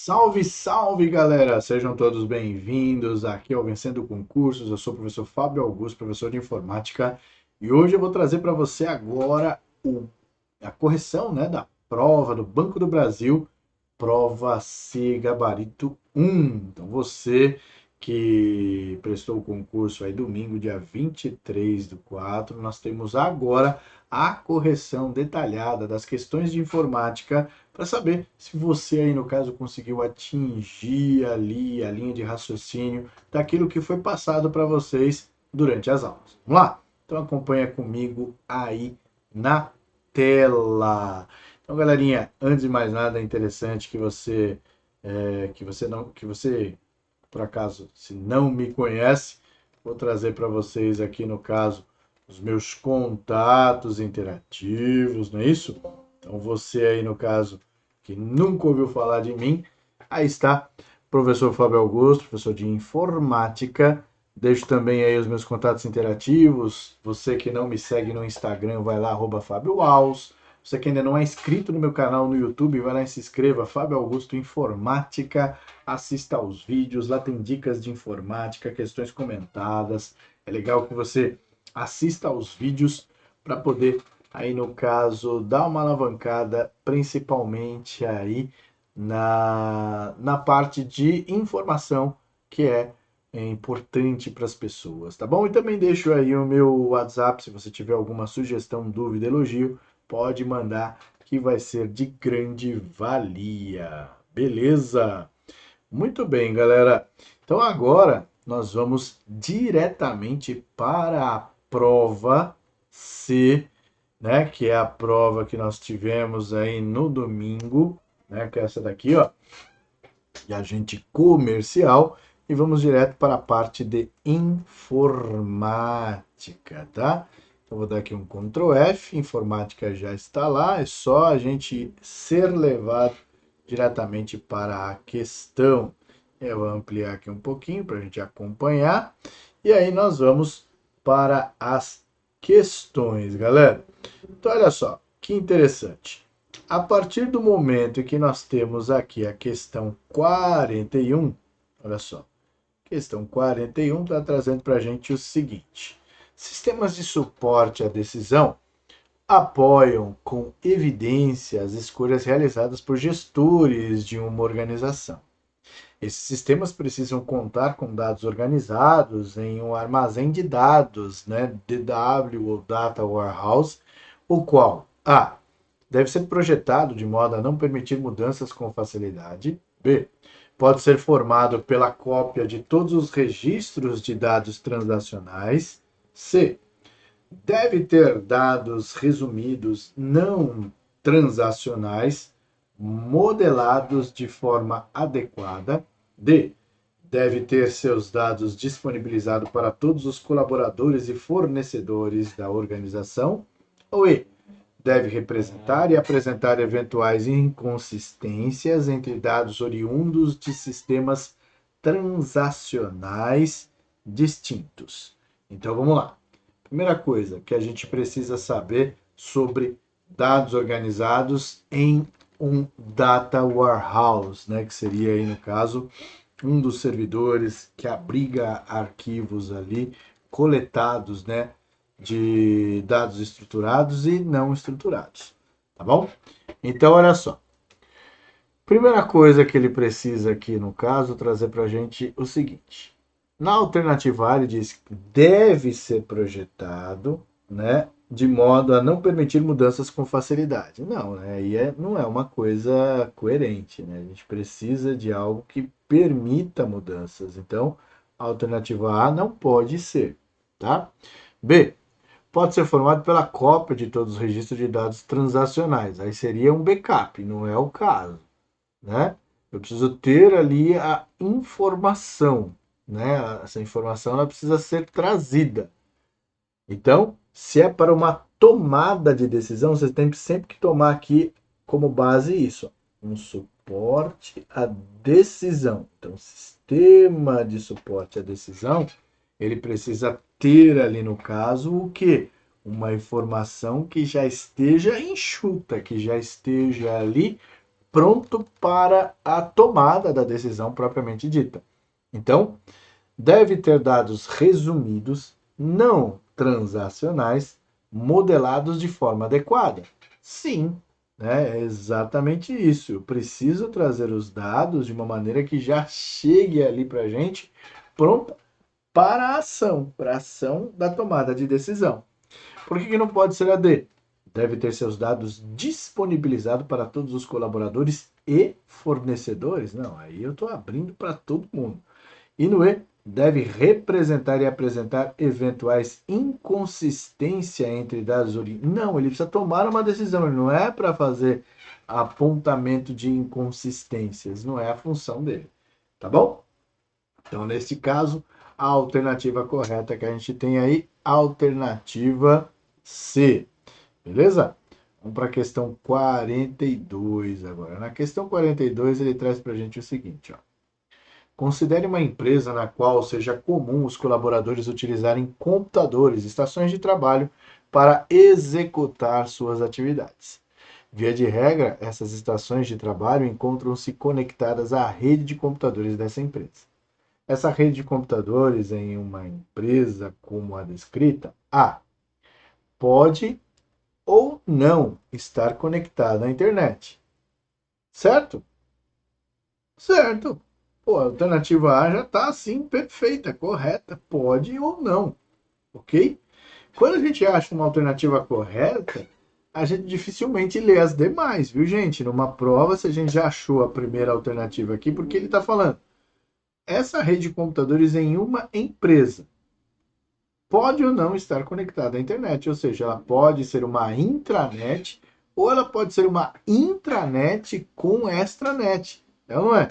Salve, salve, galera! Sejam todos bem-vindos aqui ao Vencendo Concursos. Eu sou o professor Fábio Augusto, professor de informática, e hoje eu vou trazer para você agora a correção, né, da prova do Banco do Brasil, prova C Gabarito 1. Então, você que prestou o concurso aí domingo, dia 23/4, nós temos agora a correção detalhada das questões de informática para saber se você aí, no caso, conseguiu atingir ali a linha de raciocínio daquilo que foi passado para vocês durante as aulas. Vamos lá? Então acompanha comigo aí na tela. Então, galerinha, antes de mais nada, é interessante que você, por acaso, se não me conhece, vou trazer para vocês aqui, no caso, os meus contatos interativos, não é isso? Então, você aí, no caso, que nunca ouviu falar de mim, aí está, professor Fábio Augusto, professor de informática. Deixo também aí os meus contatos interativos. Você que não me segue no Instagram, vai lá, @Fábio Aus. Você que ainda não é inscrito no meu canal no YouTube, vai lá e se inscreva, Fábio Augusto Informática. Assista aos vídeos, lá tem dicas de informática, questões comentadas. É legal que você assista aos vídeos para poder, aí no caso, dar uma alavancada, principalmente aí na parte de informação, que é importante para as pessoas, tá bom? E também deixo aí o meu WhatsApp, se você tiver alguma sugestão, dúvida, elogio, pode mandar, que vai ser de grande valia. Beleza? Muito bem, galera. Então agora nós vamos diretamente para a prova C, né, que é a prova que nós tivemos aí no domingo, né, que é essa daqui, ó, de agente comercial, e vamos direto para a parte de informática, tá? Então vou dar aqui um Ctrl F, informática já está lá, é só a gente ser levado diretamente para a questão. Eu vou ampliar aqui um pouquinho para a gente acompanhar, e aí nós vamos para as questões, galera. Então olha só, que interessante. A partir do momento em que nós temos aqui a questão 41, olha só, questão 41 está trazendo para a gente o seguinte: sistemas de suporte à decisão apoiam com evidência as escolhas realizadas por gestores de uma organização. Esses sistemas precisam contar com dados organizados em um armazém de dados, né, DW ou Data Warehouse, o qual A. Deve ser projetado de modo a não permitir mudanças com facilidade. B. Pode ser formado pela cópia de todos os registros de dados transacionais. C. Deve ter dados resumidos não transacionais modelados de forma adequada. D. Deve ter seus dados disponibilizados para todos os colaboradores e fornecedores da organização. Ou E. Deve representar e apresentar eventuais inconsistências entre dados oriundos de sistemas transacionais distintos. Então vamos lá. Primeira coisa que a gente precisa saber sobre dados organizados em um data warehouse, né, que seria aí no caso um dos servidores que abriga arquivos ali coletados, né, de dados estruturados e não estruturados, tá bom? Então, olha só. Primeira coisa que ele precisa aqui, no caso, trazer para a gente o seguinte. Na alternativa A, ele diz que deve ser projetado, né, de modo a não permitir mudanças com facilidade. Não, né, aí não é uma coisa coerente, né? A gente precisa de algo que permita mudanças. Então, a alternativa A não pode ser, tá? B. Pode ser formado pela cópia de todos os registros de dados transacionais. Aí seria um backup, não é o caso, né? Eu preciso ter ali a informação, né? Essa informação ela precisa ser trazida. Então, se é para uma tomada de decisão, você tem sempre que tomar aqui como base isso, um suporte à decisão. Então, o sistema de suporte à decisão, ele precisa ter ali no caso o quê? Uma informação que já esteja enxuta, que já esteja ali pronto para a tomada da decisão propriamente dita. Então, deve ter dados resumidos, não transacionais, modelados de forma adequada. Sim, né, é exatamente isso. Eu preciso trazer os dados de uma maneira que já chegue ali para a gente pronta para a ação da tomada de decisão. Por que não pode ser AD? Deve ter seus dados disponibilizados para todos os colaboradores e fornecedores? Não, aí eu estou abrindo para todo mundo. E no E, deve representar e apresentar eventuais inconsistências entre dados originais. Não, ele precisa tomar uma decisão, ele não é para fazer apontamento de inconsistências, não é a função dele. Tá bom? Então, nesse caso, a alternativa correta que a gente tem aí, alternativa C. Beleza? Vamos para a questão 42 agora. Na questão 42, ele traz para a gente o seguinte, ó. Considere uma empresa na qual seja comum os colaboradores utilizarem computadores, estações de trabalho, para executar suas atividades. Via de regra, essas estações de trabalho encontram-se conectadas à rede de computadores dessa empresa. Essa rede de computadores em uma empresa como a descrita, A, pode ou não estar conectada à internet. Certo? Certo. Pô, a alternativa A já está assim, perfeita, correta, pode ou não, ok? Quando a gente acha uma alternativa correta, a gente dificilmente lê as demais, viu, gente? Numa prova, se a gente já achou a primeira alternativa aqui, porque ele está falando, essa rede de computadores em uma empresa pode ou não estar conectada à internet, ou seja, ela pode ser uma intranet ou ela pode ser uma intranet com extranet, é ou não é?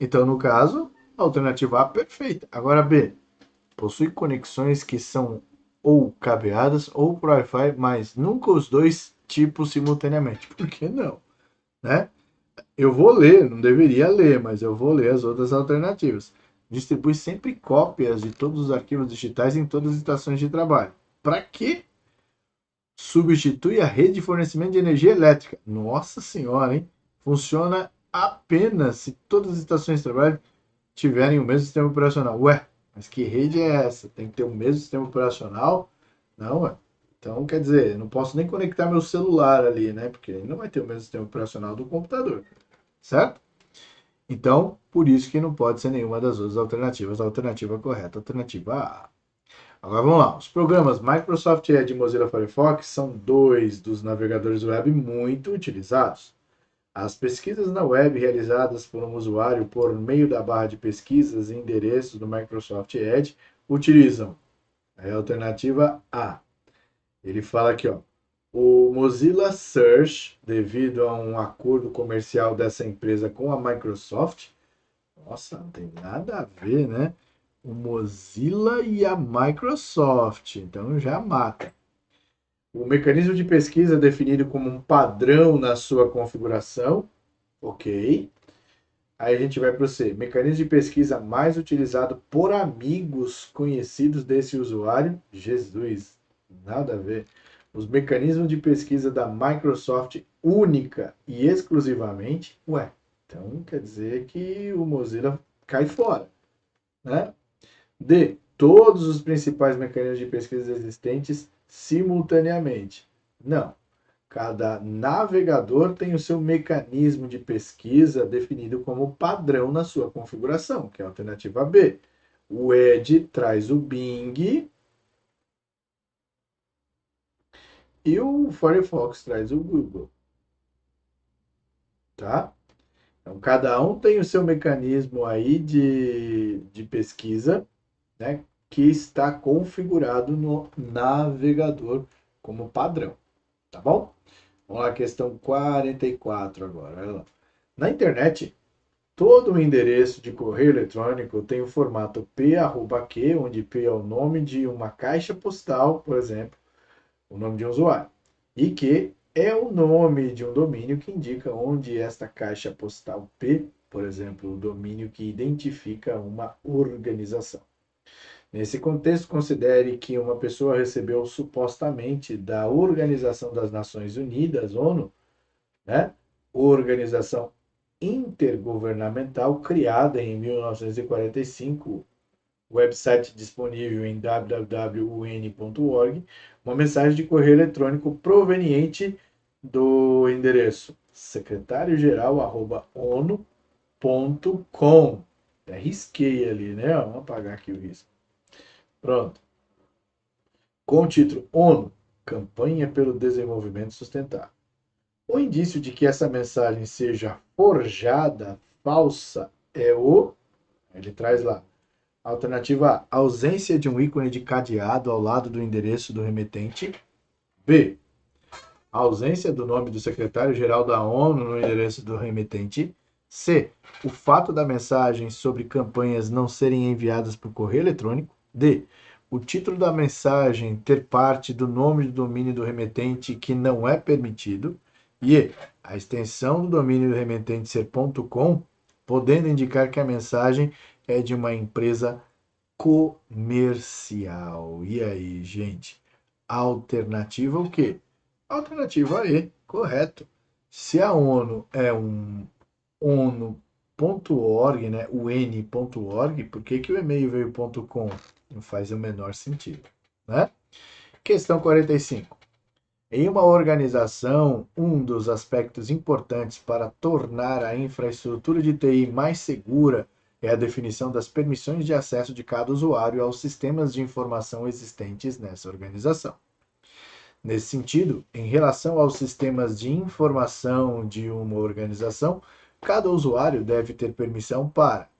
Então, no caso, a alternativa A perfeita. Agora B, possui conexões que são ou cabeadas ou por Wi-Fi, mas nunca os dois tipos simultaneamente. Por que não? Né? Eu vou ler, não deveria ler, mas eu vou ler as outras alternativas. Distribui sempre cópias de todos os arquivos digitais em todas as estações de trabalho. Para quê? Substitui a rede de fornecimento de energia elétrica. Nossa senhora, hein? Funciona apenas se todas as estações de trabalho tiverem o mesmo sistema operacional. Ué, mas que rede é essa? Tem que ter o mesmo sistema operacional? Não, ué. Então, quer dizer, não posso nem conectar meu celular ali, né? Porque ele não vai ter o mesmo sistema operacional do computador, certo? Então, por isso que não pode ser nenhuma das outras alternativas. A alternativa correta, a alternativa A. Agora vamos lá. Os programas Microsoft Edge e Mozilla Firefox são dois dos navegadores web muito utilizados. As pesquisas na web realizadas por um usuário por meio da barra de pesquisas e endereços do Microsoft Edge utilizam a alternativa A. Ele fala aqui, ó, o Mozilla Search, devido a um acordo comercial dessa empresa com a Microsoft, nossa, não tem nada a ver, né? O Mozilla e a Microsoft, então já mata. O mecanismo de pesquisa é definido como um padrão na sua configuração, ok. Aí a gente vai para o C. Mecanismo de pesquisa mais utilizado por amigos conhecidos desse usuário. Jesus, nada a ver. Os mecanismos de pesquisa da Microsoft única e exclusivamente. Ué, então quer dizer que o Mozilla cai fora, né? D. Todos os principais mecanismos de pesquisa existentes simultaneamente. Não. Cada navegador tem o seu mecanismo de pesquisa definido como padrão na sua configuração, que é a alternativa B. O Edge traz o Bing e o Firefox traz o Google, tá? Então, cada um tem o seu mecanismo aí de pesquisa, né, que está configurado no navegador como padrão, tá bom? Vamos lá, questão 44 agora. Olha lá. Na internet, todo o endereço de correio eletrônico tem o formato p@q, onde p é o nome de uma caixa postal, por exemplo, o nome de um usuário, e q é o nome de um domínio que indica onde esta caixa postal p, por exemplo, o domínio que identifica uma organização. Nesse contexto, considere que uma pessoa recebeu supostamente da Organização das Nações Unidas, ONU, né? Organização intergovernamental criada em 1945, website disponível em www.un.org, uma mensagem de correio eletrônico proveniente do endereço secretariogeral@onu.com. Risquei ali, né? Vamos apagar aqui o risco. Pronto. Com o título ONU, Campanha pelo Desenvolvimento Sustentável. O indício de que essa mensagem seja forjada, falsa, é o... Ele traz lá. Alternativa A, ausência de um ícone de cadeado ao lado do endereço do remetente. B, ausência do nome do secretário-geral da ONU no endereço do remetente. C, o fato da mensagem sobre campanhas não serem enviadas por correio eletrônico. D, o título da mensagem ter parte do nome do domínio do remetente que não é permitido. E a extensão do domínio do remetente ser .com, podendo indicar que a mensagem é de uma empresa comercial. E aí, gente? Alternativa o quê? Alternativa E, correto. Se a ONU é um ONU.org, né? UN.org, por que o e-mail veio .com? Não faz o menor sentido, né? Questão 45. Em uma organização, um dos aspectos importantes para tornar a infraestrutura de TI mais segura é a definição das permissões de acesso de cada usuário aos sistemas de informação existentes nessa organização. Nesse sentido, em relação aos sistemas de informação de uma organização, cada usuário deve ter permissão para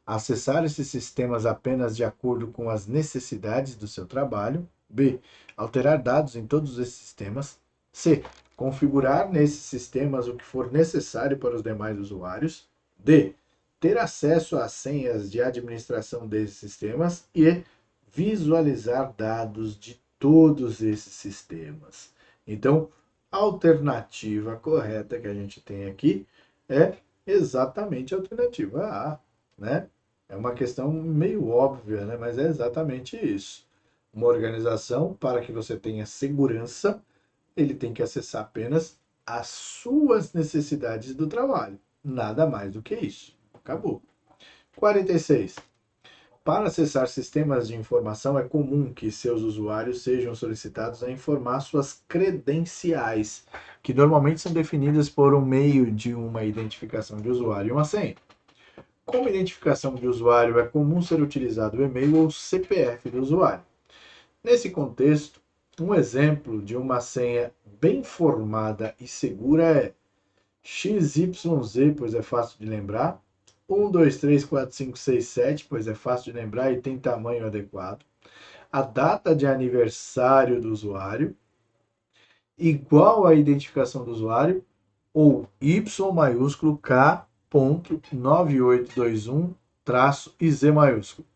acessar esses sistemas apenas de acordo com as necessidades do seu trabalho. B, alterar dados em todos esses sistemas. C, configurar nesses sistemas o que for necessário para os demais usuários. D, ter acesso às senhas de administração desses sistemas. E visualizar dados de todos esses sistemas. Então, a alternativa correta que a gente tem aqui é exatamente a alternativa A, né? É uma questão meio óbvia, né? Mas é exatamente isso. Uma organização, para que você tenha segurança, ele tem que acessar apenas as suas necessidades do trabalho. Nada mais do que isso. Acabou. 46. Para acessar sistemas de informação, é comum que seus usuários sejam solicitados a informar suas credenciais, que normalmente são definidas por um meio de uma identificação de usuário e uma senha. Como identificação de usuário, é comum ser utilizado o e-mail ou o CPF do usuário. Nesse contexto, um exemplo de uma senha bem formada e segura é XYZ, pois é fácil de lembrar, 1, 2, 3, 4, 5, 6, 7, pois é fácil de lembrar e tem tamanho adequado, a data de aniversário do usuário, igual à identificação do usuário, ou Y maiúsculo K.9821-IZ maiúsculo.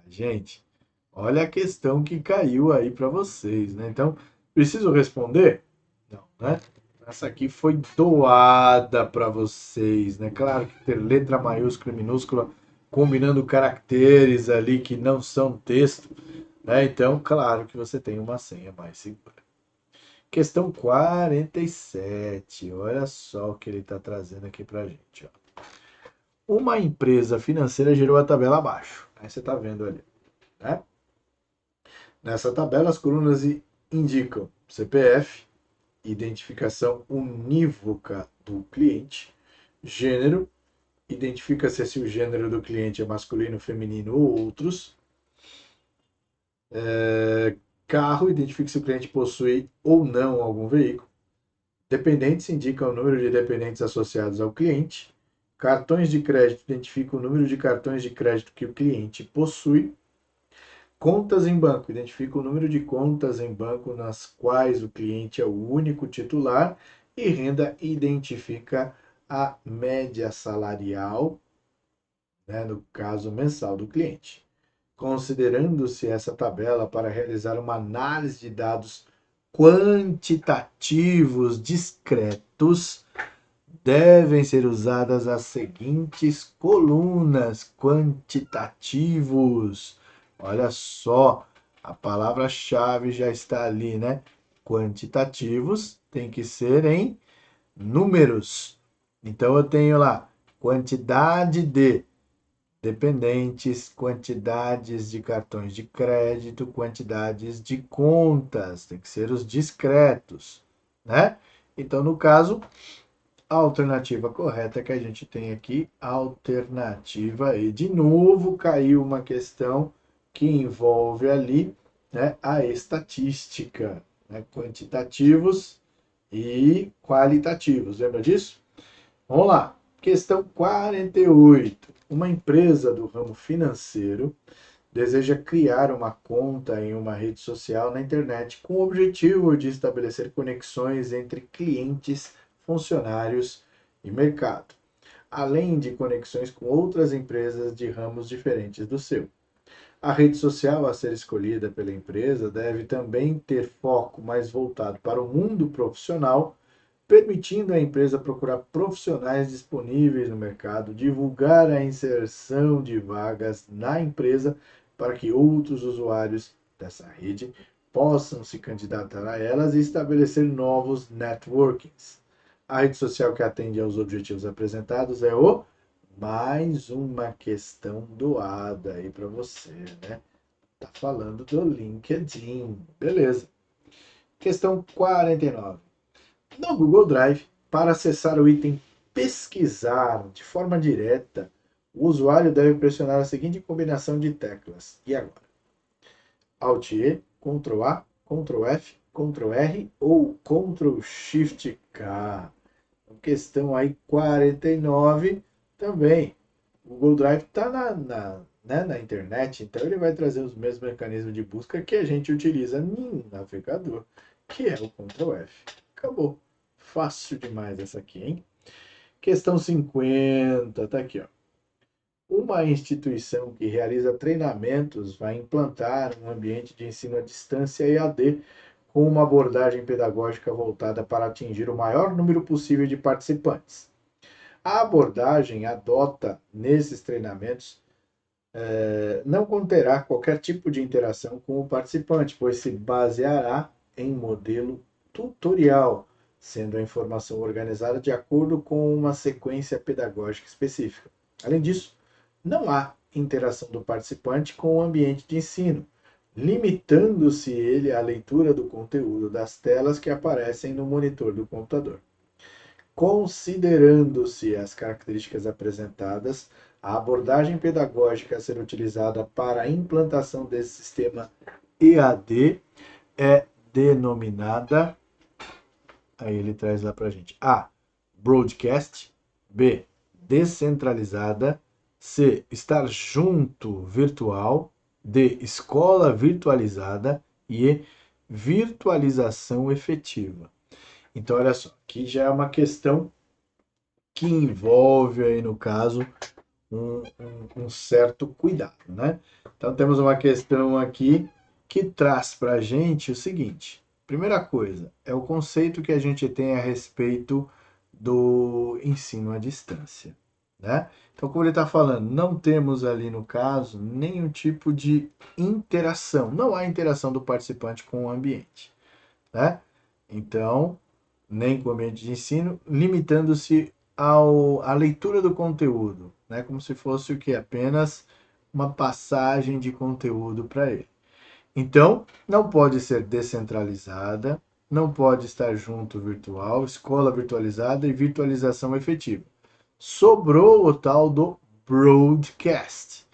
Gente, olha a questão que caiu aí para vocês, né? Então, preciso responder? Não, né? Essa aqui foi doada para vocês, né? Claro que ter letra maiúscula e minúscula combinando caracteres ali que não são texto, né? Então, claro que você tem uma senha mais segura. Questão 47. Olha só o que ele está trazendo aqui para a gente. Ó. Uma empresa financeira gerou a tabela abaixo. Aí você está vendo ali, né? Nessa tabela, as colunas indicam CPF, identificação unívoca do cliente, gênero, identifica-se se o gênero do cliente é masculino, feminino ou outros, carro, identifica se o cliente possui ou não algum veículo, dependentes indica o número de dependentes associados ao cliente, cartões de crédito identifica o número de cartões de crédito que o cliente possui, contas em banco identifica o número de contas em banco nas quais o cliente é o único titular e renda identifica a média salarial, né, no caso mensal do cliente. Considerando-se essa tabela para realizar uma análise de dados quantitativos discretos, devem ser usadas as seguintes colunas: quantitativos. Olha só, a palavra-chave já está ali, né? Quantitativos tem que ser em números. Então eu tenho lá quantidade de dependentes, quantidades de cartões de crédito, quantidades de contas, tem que ser os discretos, né? Então, no caso, a alternativa correta que a gente tem aqui, alternativa E. De novo, caiu uma questão que envolve ali, né, a estatística, né, quantitativos e qualitativos. Lembra disso? Vamos lá. Questão 48. Uma empresa do ramo financeiro deseja criar uma conta em uma rede social na internet com o objetivo de estabelecer conexões entre clientes, funcionários e mercado, além de conexões com outras empresas de ramos diferentes do seu. A rede social a ser escolhida pela empresa deve também ter foco mais voltado para o mundo profissional, permitindo à empresa procurar profissionais disponíveis no mercado, divulgar a inserção de vagas na empresa para que outros usuários dessa rede possam se candidatar a elas e estabelecer novos networkings. A rede social que atende aos objetivos apresentados é o mais uma questão doada aí para você, né? Tá falando do LinkedIn. Beleza. Questão 49. No Google Drive, para acessar o item pesquisar de forma direta, o usuário deve pressionar a seguinte combinação de teclas. E agora? Alt E, Ctrl A, Ctrl F, Ctrl R ou Ctrl Shift K? Questão aí 49 também. O Google Drive está né, na internet, então ele vai trazer os mesmos mecanismos de busca que a gente utiliza no navegador, que é o Ctrl F. Acabou. Fácil demais essa aqui, hein? Questão 50, tá aqui, ó. Uma instituição que realiza treinamentos vai implantar um ambiente de ensino à distância EAD com uma abordagem pedagógica voltada para atingir o maior número possível de participantes. A abordagem adota nesses treinamentos não conterá qualquer tipo de interação com o participante, pois se baseará em modelo tutorial, sendo a informação organizada de acordo com uma sequência pedagógica específica. Além disso, não há interação do participante com o ambiente de ensino, limitando-se ele à leitura do conteúdo das telas que aparecem no monitor do computador. Considerando-se as características apresentadas, a abordagem pedagógica a ser utilizada para a implantação desse sistema EAD é denominada, aí ele traz lá para a gente, A, broadcast, B, descentralizada, C, estar junto virtual, D, escola virtualizada e E, virtualização efetiva. Então, olha só, aqui já é uma questão que envolve aí, no caso, um certo cuidado, né? Então, temos uma questão aqui que traz para a gente o seguinte. Primeira coisa, é o conceito que a gente tem a respeito do ensino à distância, né? Então, como ele está falando, não temos ali, no caso, nenhum tipo de interação. Não há interação do participante com o ambiente, né? Então, nem com o ambiente de ensino, limitando-se à leitura do conteúdo, né? Como se fosse o que? Apenas uma passagem de conteúdo para ele. Então, não pode ser descentralizada, não pode estar junto virtual, escola virtualizada e virtualização efetiva. Sobrou o tal do broadcast.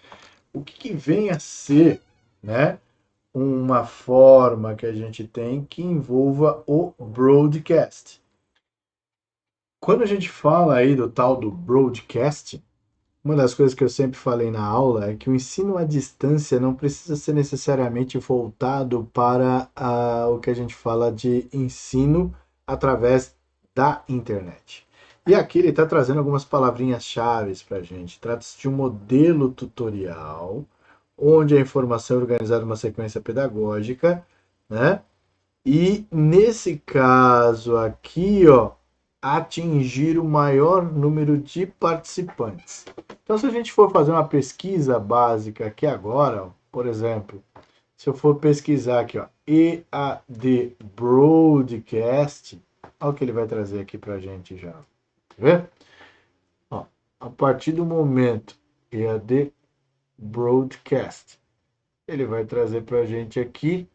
O que vem a ser, né? Uma forma que a gente tem que envolva o broadcast. Quando a gente fala aí do tal do broadcast, uma das coisas que eu sempre falei na aula é que o ensino à distância não precisa ser necessariamente voltado para o que a gente fala de ensino através da internet. E aqui ele está trazendo algumas palavrinhas-chave para a gente. Trata-se de um modelo tutorial, onde a informação é organizada em uma sequência pedagógica, né? E nesse caso aqui, ó, atingir o maior número de participantes. Então, se a gente for fazer uma pesquisa básica aqui agora, ó, por exemplo, se eu for pesquisar aqui, ó, EAD Broadcast, olha o que ele vai trazer aqui para a gente já. Quer ver? a partir do momento EAD Broadcast, ele vai trazer para a gente aqui,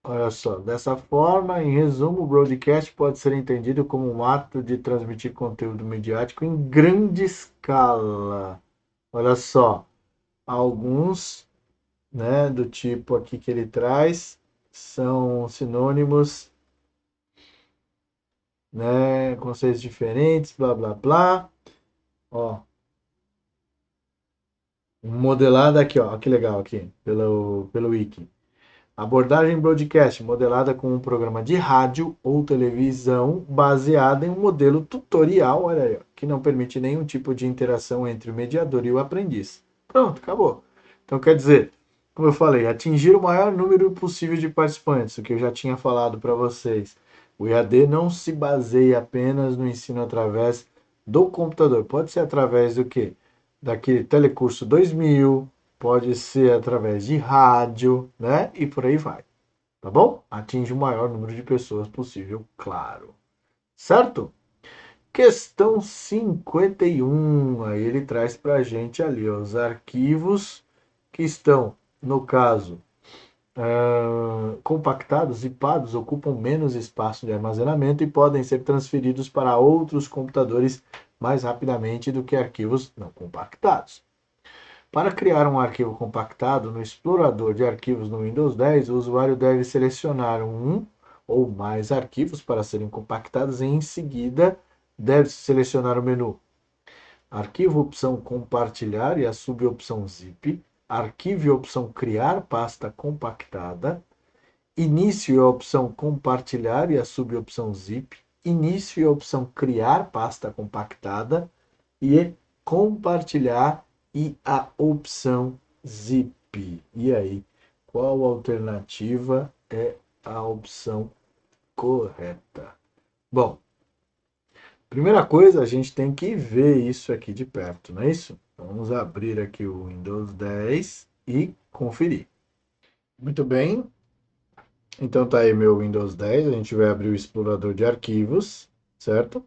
olha só, dessa forma, em resumo, o broadcast pode ser entendido como um ato de transmitir conteúdo midiático em grande escala. Olha só, alguns, né, do tipo aqui que ele traz, são sinônimos, né, conceitos diferentes, blá blá blá. Ó, modelada aqui, ó, que legal aqui, pelo Wiki. Abordagem broadcast, modelada com um programa de rádio ou televisão baseada em um modelo tutorial, olha aí, ó, que não permite nenhum tipo de interação entre o mediador e o aprendiz. Pronto, acabou. Então, quer dizer, como eu falei, atingir o maior número possível de participantes, o que eu já tinha falado para vocês. O EAD não se baseia apenas no ensino através do computador. Pode ser através do quê? Daquele Telecurso 2000, pode ser através de rádio, né? E por aí vai. Tá bom? Atinge o maior número de pessoas possível, claro. Certo? Questão 51. Aí ele traz para a gente ali ó, os arquivos que estão, no caso, compactados, zipados, ocupam menos espaço de armazenamento e podem ser transferidos para outros computadores mais rapidamente do que arquivos não compactados. Para criar um arquivo compactado no explorador de arquivos no Windows 10, o usuário deve selecionar um ou mais arquivos para serem compactados e, em seguida, deve selecionar o menu Arquivo, opção Compartilhar e a subopção Zip, Arquivo e a opção Criar pasta compactada, Início e a opção Compartilhar e a subopção Zip, Início e a opção Criar pasta compactada e Compartilhar e a opção Zip. E aí, qual alternativa é a opção correta? Bom, primeira coisa, a gente tem que ver isso aqui de perto, não é isso? Vamos abrir aqui o Windows 10 e conferir. Muito bem, então tá aí meu Windows 10, a gente vai abrir o explorador de arquivos, certo?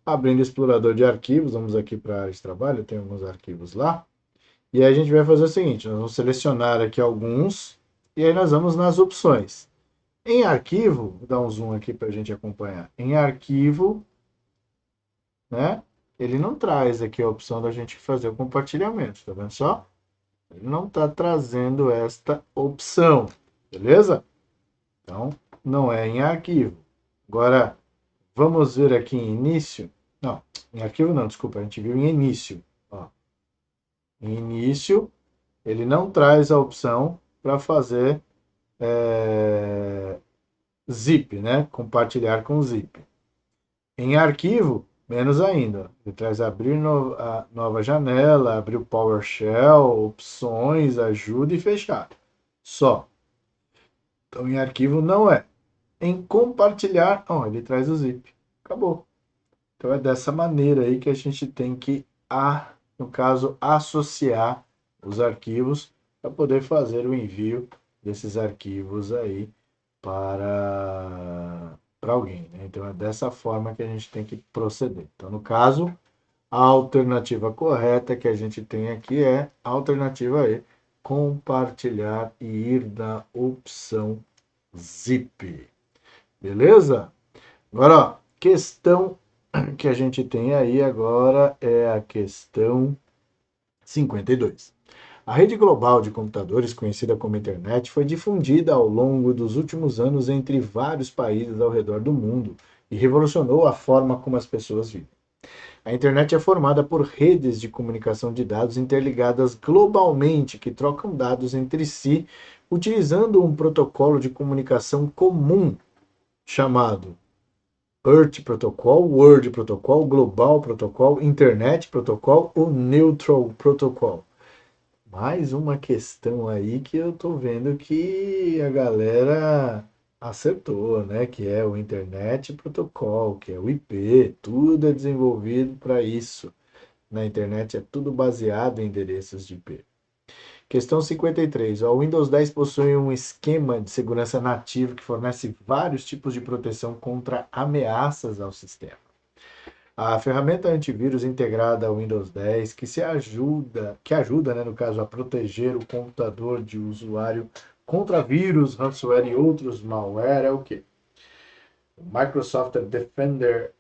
Abrindo o explorador de arquivos, vamos aqui para a área de trabalho, tem alguns arquivos lá. E aí a gente vai fazer o seguinte, nós vamos selecionar aqui alguns e aí nós vamos nas opções. Em arquivo, vou dar um zoom aqui para a gente acompanhar. Em arquivo, né? Ele não traz aqui a opção da gente fazer o compartilhamento, tá vendo só? Ele não está trazendo esta opção, beleza? Então, não é em arquivo. Agora, vamos ver aqui em início. Não, em arquivo não, desculpa, a gente viu em início. Ó. Em início, ele não traz a opção para fazer zip, né? Compartilhar com zip. Em arquivo, menos ainda. Ele traz abrir a nova janela, abrir o PowerShell, opções, ajuda e fechar. Só. Então, em arquivo não é. Em compartilhar, ele traz o zip. Acabou. Então é dessa maneira aí que a gente tem que, no caso, associar os arquivos para poder fazer o envio desses arquivos aí para alguém, né? Então é dessa forma que a gente tem que proceder. Então, no caso, a alternativa correta que a gente tem aqui é a alternativa E, compartilhar e ir na opção zip. Beleza? Agora, ó, questão que a gente tem aí agora é a questão 52. A rede global de computadores, conhecida como internet, foi difundida ao longo dos últimos anos entre vários países ao redor do mundo e revolucionou a forma como as pessoas vivem. A internet é formada por redes de comunicação de dados interligadas globalmente que trocam dados entre si utilizando um protocolo de comunicação comum chamado Earth Protocol, Word Protocol, Global Protocol, Internet Protocol ou Neutral Protocol. Mais uma questão aí que eu tô vendo que a galera acertou, né? Que é o Internet Protocol, que é o IP, tudo é desenvolvido para isso. Na internet é tudo baseado em endereços de IP. Questão 53. O Windows 10 possui um esquema de segurança nativo que fornece vários tipos de proteção contra ameaças ao sistema. A ferramenta antivírus integrada ao Windows 10 que ajuda, né, no caso, a proteger o computador de usuário contra vírus, ransomware e outros malware é o quê? O Microsoft Defender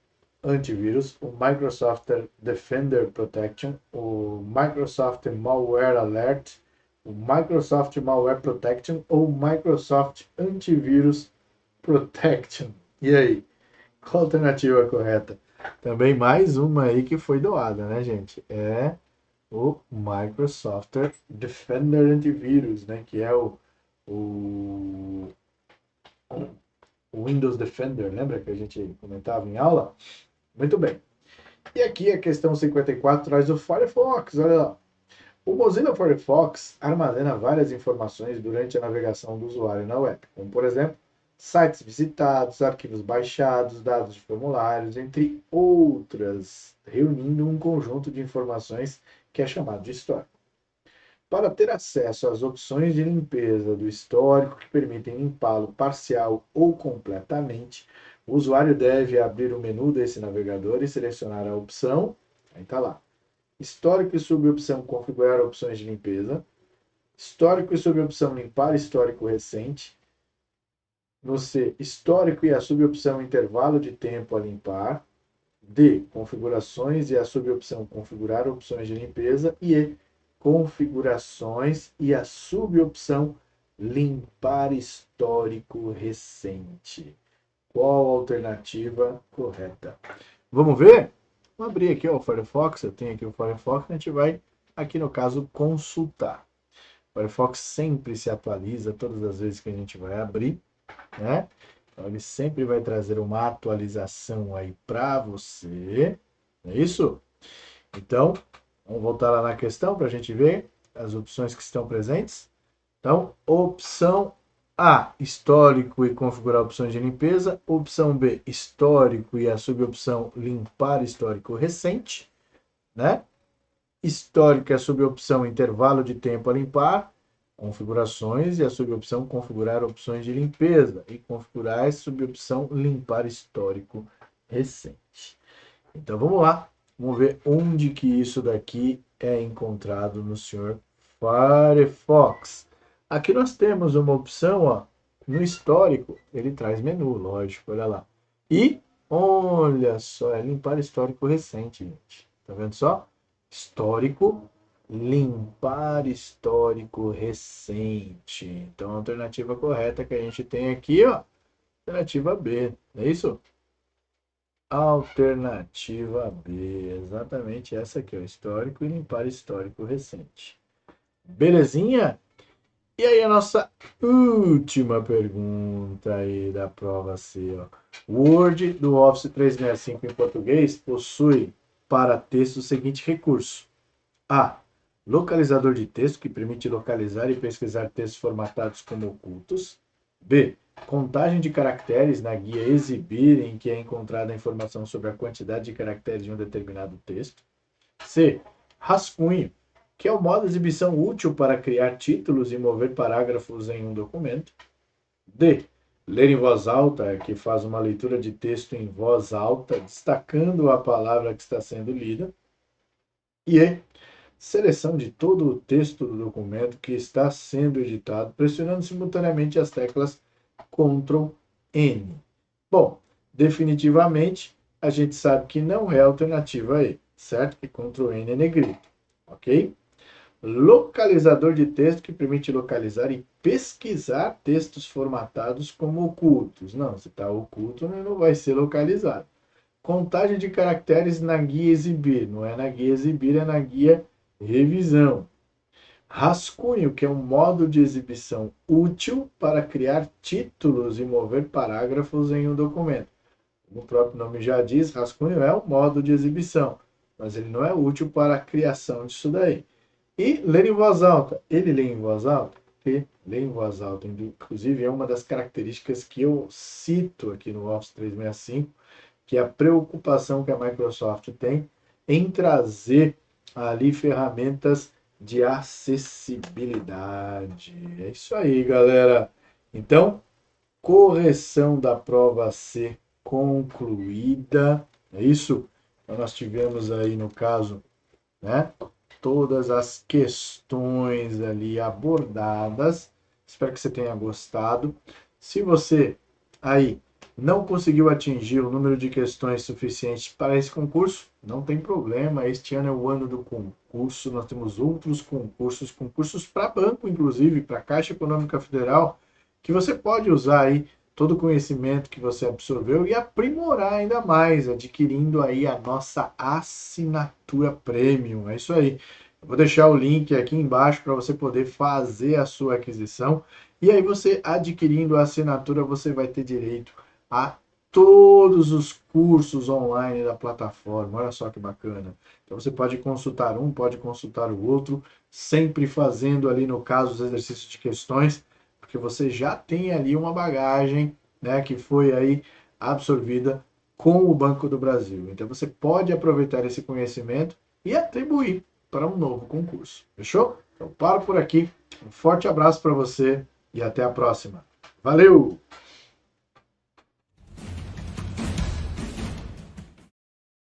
Antivírus, o Microsoft Defender Protection, o Microsoft Malware Alert, o Microsoft Malware Protection ou o Microsoft Antivírus Protection. E aí? Qual a alternativa correta? Também mais uma aí que foi doada, né, gente? É o Microsoft Defender Antivírus, né? Que é o Windows Defender, lembra que a gente comentava em aula? Muito bem. E aqui a questão 54 traz o Firefox, olha lá. O Mozilla Firefox armazena várias informações durante a navegação do usuário na web, como, por exemplo, sites visitados, arquivos baixados, dados de formulários, entre outras, reunindo um conjunto de informações que é chamado de histórico. Para ter acesso às opções de limpeza do histórico que permitem limpá-lo parcial ou completamente, o usuário deve abrir o menu desse navegador e selecionar a opção, aí está lá, histórico e subopção configurar opções de limpeza, histórico e subopção limpar histórico recente, no C, histórico e a subopção intervalo de tempo a limpar, D, configurações e a subopção configurar opções de limpeza e E, configurações e a subopção limpar histórico recente. Qual a alternativa correta? Vamos ver? Vou abrir aqui o Firefox, eu tenho aqui o Firefox, a gente vai aqui no caso consultar. O Firefox sempre se atualiza todas as vezes que a gente vai abrir, né? Então ele sempre vai trazer uma atualização aí para você, não é isso? Então, vamos voltar lá na questão para a gente ver as opções que estão presentes. Então, opção A, histórico e configurar opções de limpeza. Opção B, histórico e a subopção limpar histórico recente, né? Histórico e a subopção intervalo de tempo a limpar. Configurações e a subopção configurar opções de limpeza. E configurar a subopção limpar histórico recente. Então, vamos lá. Vamos ver onde que isso daqui é encontrado no senhor Firefox. Aqui nós temos uma opção, ó, no histórico, ele traz menu, lógico, olha lá. E, olha só, é limpar histórico recente, gente. Tá vendo só? Histórico, limpar histórico recente. Então, a alternativa correta que a gente tem aqui, ó, alternativa B, não é isso? Alternativa B, exatamente essa aqui, ó, histórico e limpar histórico recente. Belezinha? E aí a nossa última pergunta aí da prova C, ó. O Word do Office 365 em português possui para texto o seguinte recurso. A. Localizador de texto que permite localizar e pesquisar textos formatados como ocultos. B. Contagem de caracteres na guia Exibir, em que é encontrada a informação sobre a quantidade de caracteres de um determinado texto. C. Rascunho, que é o modo de exibição útil para criar títulos e mover parágrafos em um documento. D. Ler em voz alta, que faz uma leitura de texto em voz alta, destacando a palavra que está sendo lida. E E. Seleção de todo o texto do documento que está sendo editado, pressionando simultaneamente as teclas Ctrl N. Bom, definitivamente a gente sabe que não é a alternativa E, certo? Que Ctrl N é negrito, ok? Localizador de texto que permite localizar e pesquisar textos formatados como ocultos. Não, se está oculto, não vai ser localizado. Contagem de caracteres na guia Exibir. Não é na guia Exibir, é na guia Revisão. Rascunho, que é um modo de exibição útil para criar títulos e mover parágrafos em um documento. Como o próprio nome já diz, rascunho é um modo de exibição, mas ele não é útil para a criação disso daí. E ler em voz alta. Ele lê em voz alta? Ele lê em voz alta. Inclusive, é uma das características que eu cito aqui no Office 365, que é a preocupação que a Microsoft tem em trazer ali ferramentas de acessibilidade. É isso aí, galera. Então, correção da prova C concluída. É isso? Então, nós tivemos aí, no caso, né, todas as questões ali abordadas. Espero que você tenha gostado. Se você aí não conseguiu atingir o número de questões suficiente para esse concurso, não tem problema. Este ano é o ano do concurso. Nós temos outros concursos para banco, inclusive, para a Caixa Econômica Federal, que você pode usar aí todo o conhecimento que você absorveu e aprimorar ainda mais, adquirindo aí a nossa assinatura premium. É isso aí. Eu vou deixar o link aqui embaixo para você poder fazer a sua aquisição. E aí você adquirindo a assinatura, você vai ter direito a todos os cursos online da plataforma. Olha só que bacana. Então você pode consultar um, pode consultar o outro, sempre fazendo ali, no caso, os exercícios de questões, porque você já tem ali uma bagagem, né, que foi aí absorvida com o Banco do Brasil. Então você pode aproveitar esse conhecimento e atribuir para um novo concurso. Fechou? Então paro por aqui. Um forte abraço para você e até a próxima. Valeu!